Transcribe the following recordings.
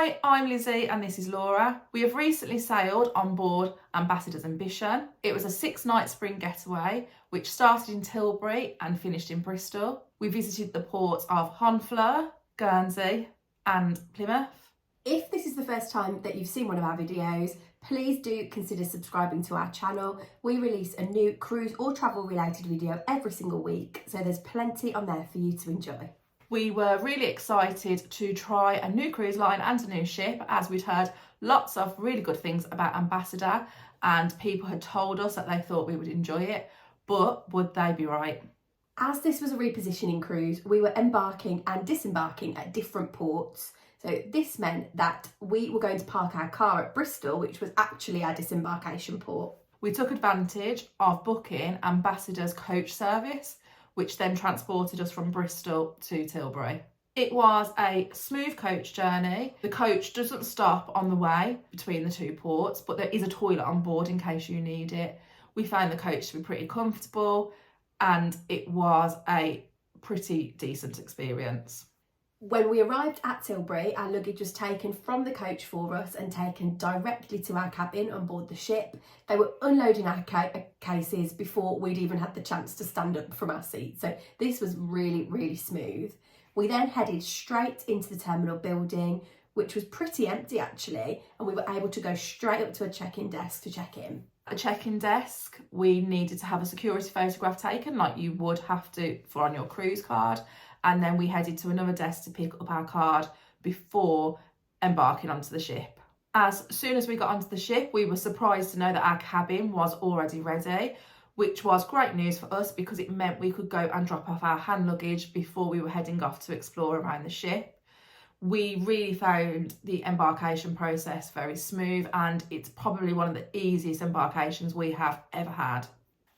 Hi, I'm Lizzie and this is Laura. We have recently sailed on board Ambassador's Ambition. It was a 6-night spring getaway which started in Tilbury and finished in Bristol. We visited the ports of Honfleur, Guernsey and Plymouth. If this is the first time that you've seen one of our videos, please do consider subscribing to our channel. We release a new cruise or travel related video every single week, so there's plenty on there for you to enjoy. We were really excited to try a new cruise line and a new ship, as we'd heard lots of really good things about Ambassador and people had told us that they thought we would enjoy it, but would they be right? As this was a repositioning cruise, we were embarking and disembarking at different ports. So this meant that we were going to park our car at Bristol, which was actually our disembarkation port. We took advantage of booking Ambassador's coach service, which then transported us from Bristol to Tilbury. It was a smooth coach journey. The coach doesn't stop on the way between the two ports, but there is a toilet on board in case you need it. We found the coach to be pretty comfortable and it was a pretty decent experience. When we arrived at Tilbury, our luggage was taken from the coach for us and taken directly to our cabin on board the ship. They were unloading our cases before we'd even had the chance to stand up from our seats. So this was really, really smooth. We then headed straight into the terminal building, which was pretty empty actually, and we were able to go straight up to a check-in desk to check in. At the check-in desk, we needed to have a security photograph taken like you would have to for on your cruise card. And then we headed to another desk to pick up our card before embarking onto the ship. As soon as we got onto the ship, we were surprised to know that our cabin was already ready, which was great news for us because it meant we could go and drop off our hand luggage before we were heading off to explore around the ship. We really found the embarkation process very smooth and it's probably one of the easiest embarkations we have ever had.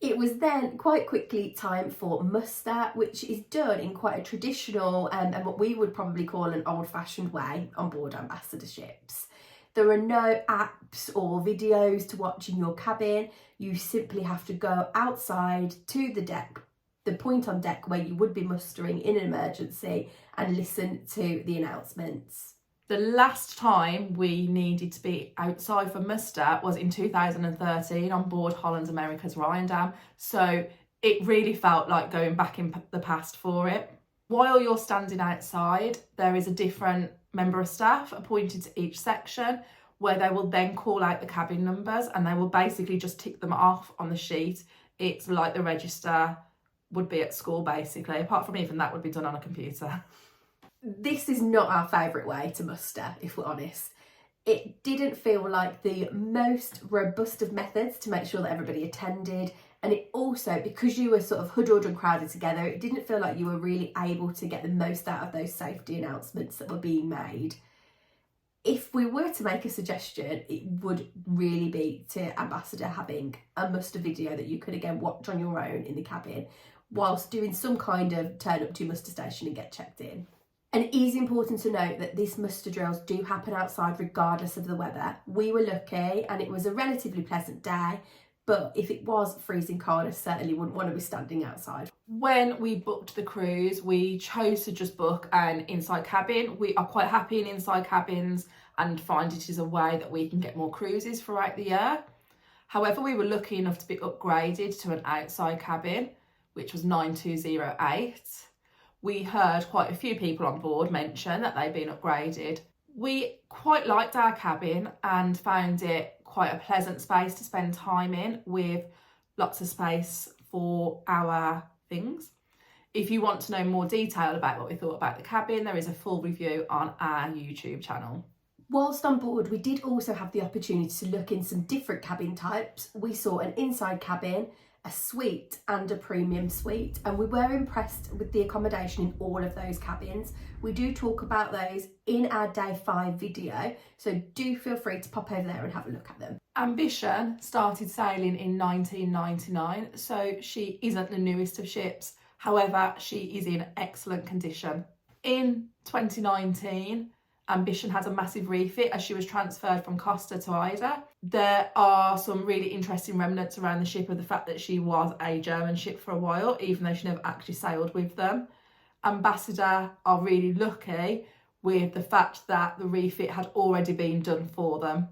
It was then quite quickly time for muster, which is done in quite a traditional and what we would probably call an old-fashioned way on board Ambassador ships. There are no apps or videos to watch in your cabin. You simply have to go outside to the deck, the point on deck where you would be mustering in an emergency, and listen to the announcements. The last time we needed to be outside for muster was in 2013 on board Holland America's Rotterdam, so it really felt like going back in the past for it. While you're standing outside, there is a different member of staff appointed to each section where they will then call out the cabin numbers and they will basically just tick them off on the sheet. It's like the register would be at school basically, apart from even that would be done on a computer. This is not our favourite way to muster, if we're honest. It didn't feel like the most robust of methods to make sure that everybody attended, and it also, because you were sort of huddled and crowded together, it didn't feel like you were really able to get the most out of those safety announcements that were being made. If we were to make a suggestion, it would really be to Ambassador having a muster video that you could again watch on your own in the cabin whilst doing some kind of turn up to your muster station and get checked in. And it is important to note that these muster drills do happen outside regardless of the weather. We were lucky and it was a relatively pleasant day, but if it was freezing cold, I certainly wouldn't want to be standing outside. When we booked the cruise, we chose to just book an inside cabin. We are quite happy in inside cabins and find it is a way that we can get more cruises throughout the year. However, we were lucky enough to be upgraded to an outside cabin, which was 9208. We heard quite a few people on board mention that they'd been upgraded. We quite liked our cabin and found it quite a pleasant space to spend time in with lots of space for our things. If you want to know more detail about what we thought about the cabin, there is a full review on our YouTube channel. Whilst on board, we did also have the opportunity to look in some different cabin types. We saw an inside cabin, a suite and a premium suite, and we were impressed with the accommodation in all of those cabins. We do talk about those in our day 5 video, so do feel free to pop over there and have a look at them. Ambition started sailing in 1999, so she isn't the newest of ships. However, she is in excellent condition. In 2019, Ambition had a massive refit as she was transferred from Costa to Aida. There are some really interesting remnants around the ship of the fact that she was a German ship for a while, even though she never actually sailed with them. Ambassador are really lucky with the fact that the refit had already been done for them.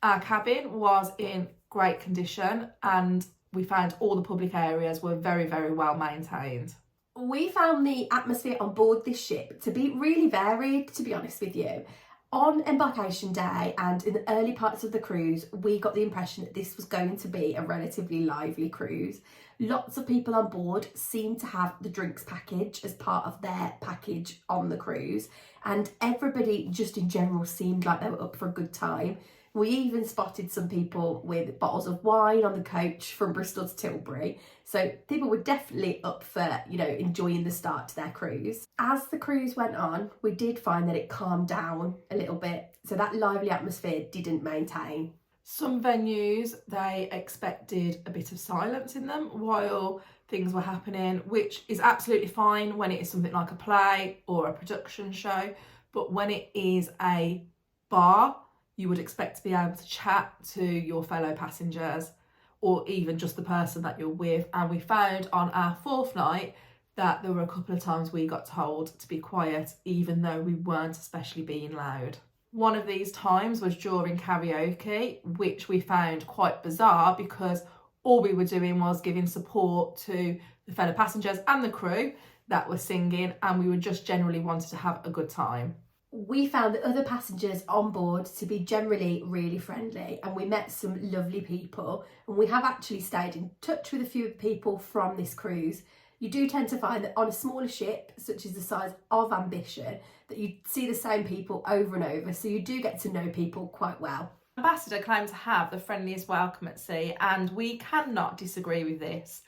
Our cabin was in great condition and we found all the public areas were very, very well maintained. We found the atmosphere on board this ship to be really varied, to be honest with you. On embarkation day and in the early parts of the cruise, we got the impression that this was going to be a relatively lively cruise. Lots of people on board seemed to have the drinks package as part of their package on the cruise, and everybody just in general seemed like they were up for a good time. We even spotted some people with bottles of wine on the coach from Bristol to Tilbury. So people were definitely up for, enjoying the start to their cruise. As the cruise went on, we did find that it calmed down a little bit. So that lively atmosphere didn't maintain. Some venues, they expected a bit of silence in them while things were happening, which is absolutely fine when it is something like a play or a production show. But when it is a bar, you would expect to be able to chat to your fellow passengers or even just the person that you're with. And we found on our 4th night that there were a couple of times we got told to be quiet, even though we weren't especially being loud. One of these times was during karaoke, which we found quite bizarre because all we were doing was giving support to the fellow passengers and the crew that were singing, and we were just generally wanted to have a good time. We found the other passengers on board to be generally really friendly, and we met some lovely people, and we have actually stayed in touch with a few people from this cruise. You do tend to find that on a smaller ship, such as the size of Ambition, that you see the same people over and over, so you do get to know people quite well. Ambassador claimed to have the friendliest welcome at sea, and we cannot disagree with this.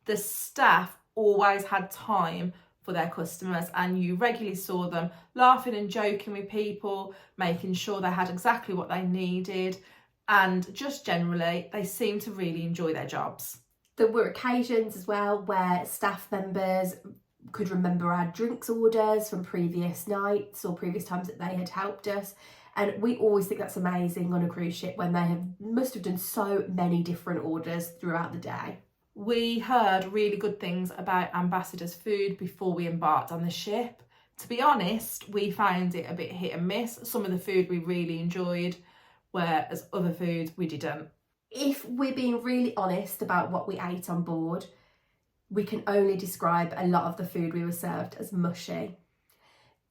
The staff always had time for their customers, and you regularly saw them laughing and joking with people, making sure they had exactly what they needed, and just generally they seemed to really enjoy their jobs. There were occasions as well where staff members could remember our drinks orders from previous nights or previous times that they had helped us, and we always think that's amazing on a cruise ship when they must have done so many different orders throughout the day. We heard really good things about Ambassador's food before we embarked on the ship. To be honest, we found it a bit hit and miss. Some of the food we really enjoyed, whereas other food we didn't. If we're being really honest about what we ate on board, we can only describe a lot of the food we were served as mushy.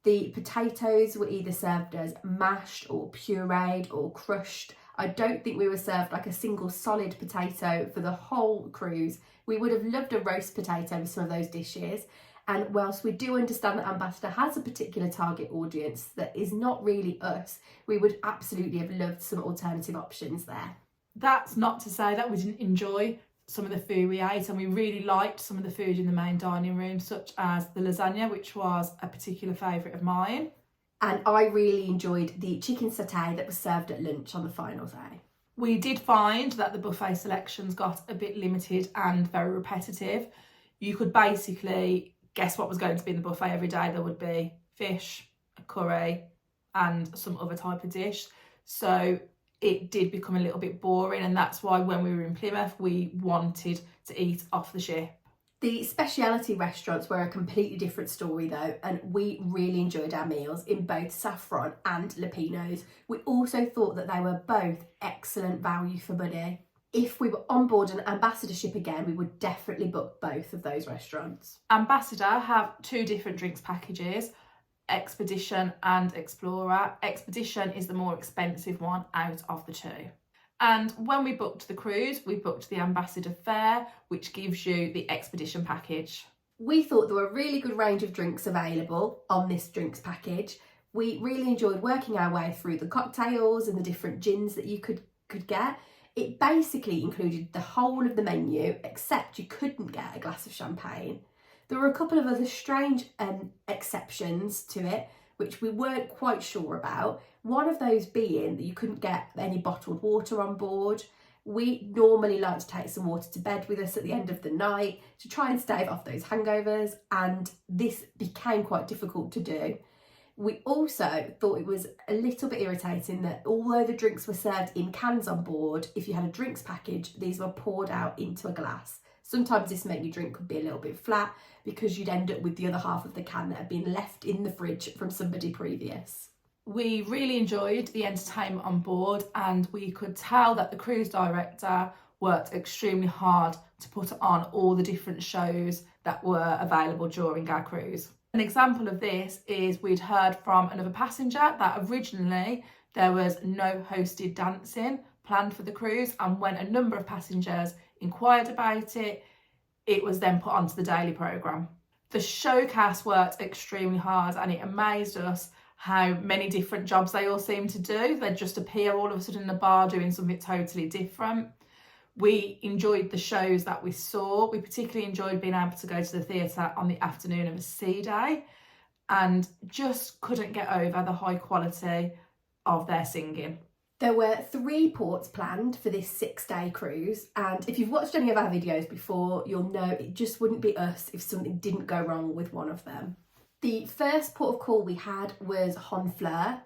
The potatoes were either served as mashed or pureed or crushed. I don't think we were served like a single solid potato for the whole cruise. We would have loved a roast potato with some of those dishes. And whilst we do understand that Ambassador has a particular target audience that is not really us, we would absolutely have loved some alternative options there. That's not to say that we didn't enjoy some of the food we ate, and we really liked some of the food in the main dining room, such as the lasagna, which was a particular favourite of mine. And I really enjoyed the chicken satay that was served at lunch on the final day. We did find that the buffet selections got a bit limited and very repetitive. You could basically guess what was going to be in the buffet every day. There would be fish, a curry and some other type of dish. So it did become a little bit boring, and that's why when we were in Plymouth we wanted to eat off the ship. The speciality restaurants were a completely different story though, and we really enjoyed our meals in both Saffron and Lupino's. We also thought that they were both excellent value for money. If we were on board an Ambassador ship again, we would definitely book both of those restaurants. Ambassador have 2 different drinks packages, Expedition and Explorer. Expedition is the more expensive one out of the 2. And when we booked the cruise, we booked the Ambassador fare, which gives you the Expedition package. We thought there were a really good range of drinks available on this drinks package. We really enjoyed working our way through the cocktails and the different gins that you could get. It basically included the whole of the menu, except you couldn't get a glass of champagne. There were a couple of other strange exceptions to it, which we weren't quite sure about. One of those being that you couldn't get any bottled water on board. We normally like to take some water to bed with us at the end of the night to try and stave off those hangovers, and this became quite difficult to do. We also thought it was a little bit irritating that although the drinks were served in cans on board, if you had a drinks package, these were poured out into a glass. Sometimes this meant your drink could be a little bit flat because you'd end up with the other half of the can that had been left in the fridge from somebody previous. We really enjoyed the entertainment on board, and we could tell that the cruise director worked extremely hard to put on all the different shows that were available during our cruise. An example of this is we'd heard from another passenger that originally there was no hosted dancing planned for the cruise, and when a number of passengers inquired about it, it was then put onto the daily programme. The showcast worked extremely hard, and it amazed us how many different jobs they all seemed to do. They'd just appear all of a sudden in the bar doing something totally different. We enjoyed the shows that we saw. We particularly enjoyed being able to go to the theatre on the afternoon of a sea day, and just couldn't get over the high quality of their singing. There were 3 ports planned for this 6-day cruise, and if you've watched any of our videos before, you'll know it just wouldn't be us if something didn't go wrong with one of them. The first port of call we had was Honfleur,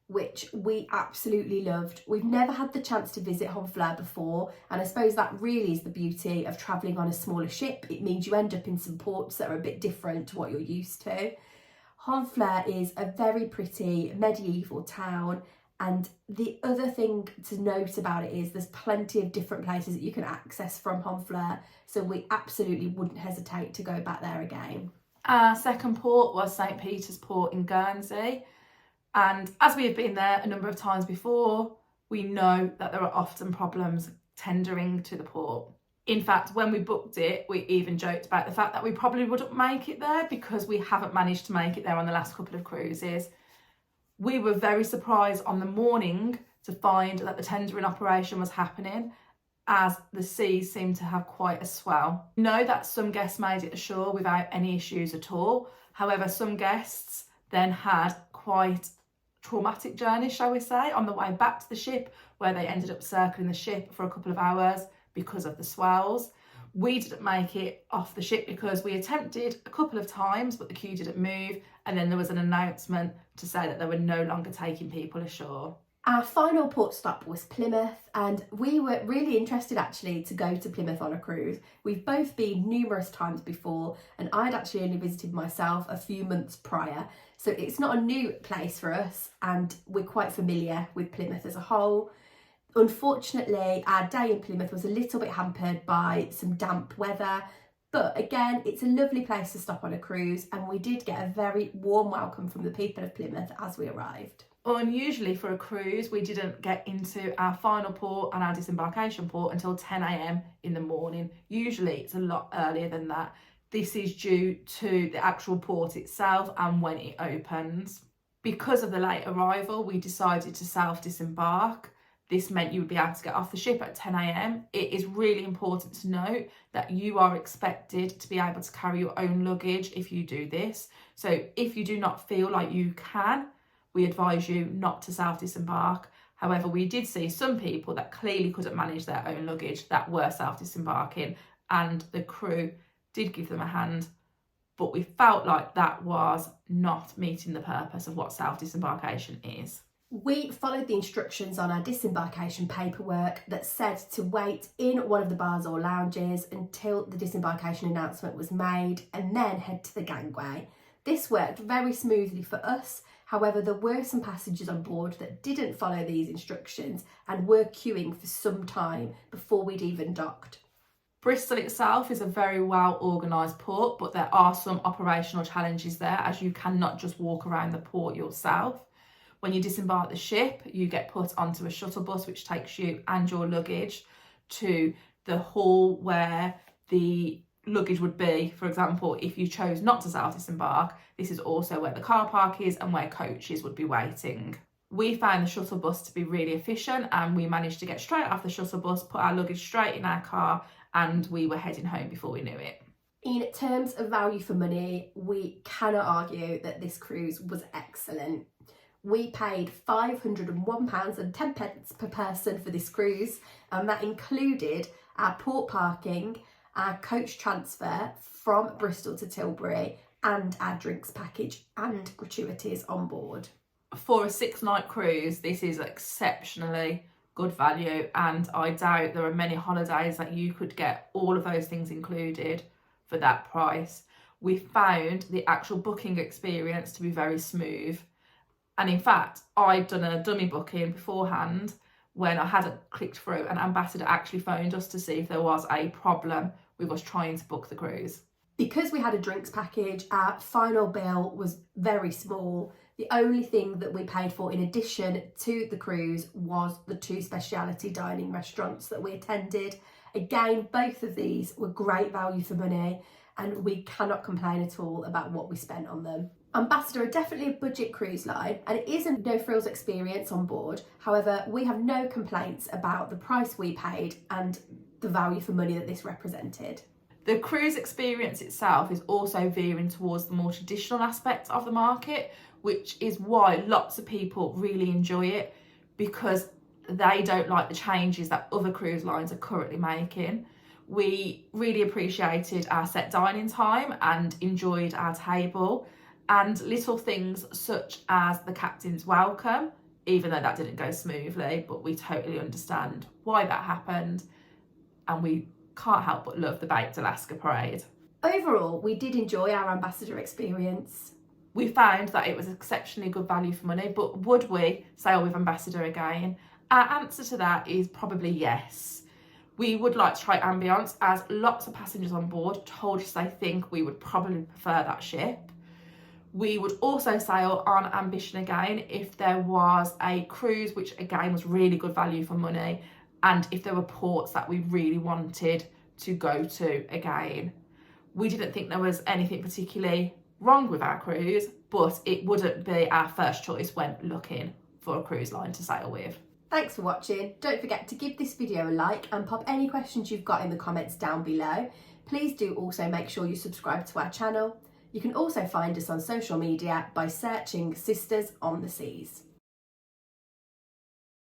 which we absolutely loved. We've never had the chance to visit Honfleur before, and I suppose that really is the beauty of travelling on a smaller ship. It means you end up in some ports that are a bit different to what you're used to. Honfleur is a very pretty medieval town, and the other thing to note about it is there's plenty of different places that you can access from Honfleur, so we absolutely wouldn't hesitate to go back there again. Our second port was St. Peter's Port in Guernsey, and as we have been there a number of times before, we know that there are often problems tendering to the port. In fact, when we booked it, we even joked about the fact that we probably wouldn't make it there because we haven't managed to make it there on the last couple of cruises. We were very surprised on the morning to find that the tendering operation was happening, as the seas seemed to have quite a swell. We know that some guests made it ashore without any issues at all. However, some guests then had quite traumatic journeys, shall we say, on the way back to the ship, where they ended up circling the ship for a couple of hours because of the swells. We didn't make it off the ship because we attempted a couple of times, but the queue didn't move, and then there was an announcement to say that they were no longer taking people ashore. Our final port stop was Plymouth, and we were really interested actually to go to Plymouth on a cruise. We've both been numerous times before, and I'd actually only visited myself a few months prior, so it's not a new place for us, and we're quite familiar with Plymouth as a whole. Unfortunately, our day in Plymouth was a little bit hampered by some damp weather, but again, it's a lovely place to stop on a cruise, and we did get a very warm welcome from the people of Plymouth as we arrived. Unusually for a cruise, we didn't get into our final port and our disembarkation port until 10 a.m. in the morning. Usually it's a lot earlier than that. This is due to the actual port itself and when it opens. Because of the late arrival, we decided to self-disembark. This meant you would be able to get off the ship at 10 a.m. It is really important to note that you are expected to be able to carry your own luggage if you do this. So if you do not feel like you can, we advise you not to self-disembark. However, we did see some people that clearly couldn't manage their own luggage that were self-disembarking, and the crew did give them a hand, but we felt like that was not meeting the purpose of what self-disembarkation is. We followed the instructions on our disembarkation paperwork that said to wait in one of the bars or lounges until the disembarkation announcement was made and then head to the gangway. This worked very smoothly for us. However, there were some passengers on board that didn't follow these instructions and were queuing for some time before we'd even docked. Bristol itself is a very well organised port, but there are some operational challenges there, as you cannot just walk around the port yourself. When you disembark the ship, you get put onto a shuttle bus which takes you and your luggage to the hall where the luggage would be. For example, if you chose not to self-disembark, this is also where the car park is and where coaches would be waiting. We found the shuttle bus to be really efficient, and we managed to get straight off the shuttle bus, put our luggage straight in our car, and we were heading home before we knew it. In terms of value for money, we cannot argue that this cruise was excellent. We paid £501.10 per person for this cruise, and that included our port parking, our coach transfer from Bristol to Tilbury, and our drinks package and gratuities on board. For a 6-night cruise, this is exceptionally good value, and I doubt there are many holidays that you could get all of those things included for that price. We found the actual booking experience to be very smooth, and in fact I'd done a dummy booking beforehand when I hadn't clicked through, and Ambassador actually phoned us to see if there was a problem with us trying to book the cruise. Because we had a drinks package, our final bill was very small. The only thing that we paid for in addition to the cruise was the 2 speciality dining restaurants that we attended. Again, both of these were great value for money, and we cannot complain at all about what we spent on them. Ambassador are definitely a budget cruise line, and it is a no frills experience on board. However, we have no complaints about the price we paid and the value for money that this represented. The cruise experience itself is also veering towards the more traditional aspect of the market, which is why lots of people really enjoy it, because they don't like the changes that other cruise lines are currently making. We really appreciated our set dining time and enjoyed our table, and little things such as the captain's welcome, even though that didn't go smoothly, but we totally understand why that happened, and we can't help but love the Baked Alaska parade. Overall, we did enjoy our Ambassador experience. We found that it was exceptionally good value for money, but would we sail with Ambassador again? Our answer to that is probably yes. We would like to try Ambiance, as lots of passengers on board told us they think we would probably prefer that ship. We would also sail on Ambition again if there was a cruise which again was really good value for money, and if there were ports that we really wanted to go to again. We didn't think there was anything particularly wrong with our cruise, but it wouldn't be our first choice when looking for a cruise line to sail with. Thanks for watching. Don't forget to give this video a like and pop any questions you've got in the comments down below. Please do also make sure you subscribe to our channel. You can also find us on social media by searching Sisters on the Seas.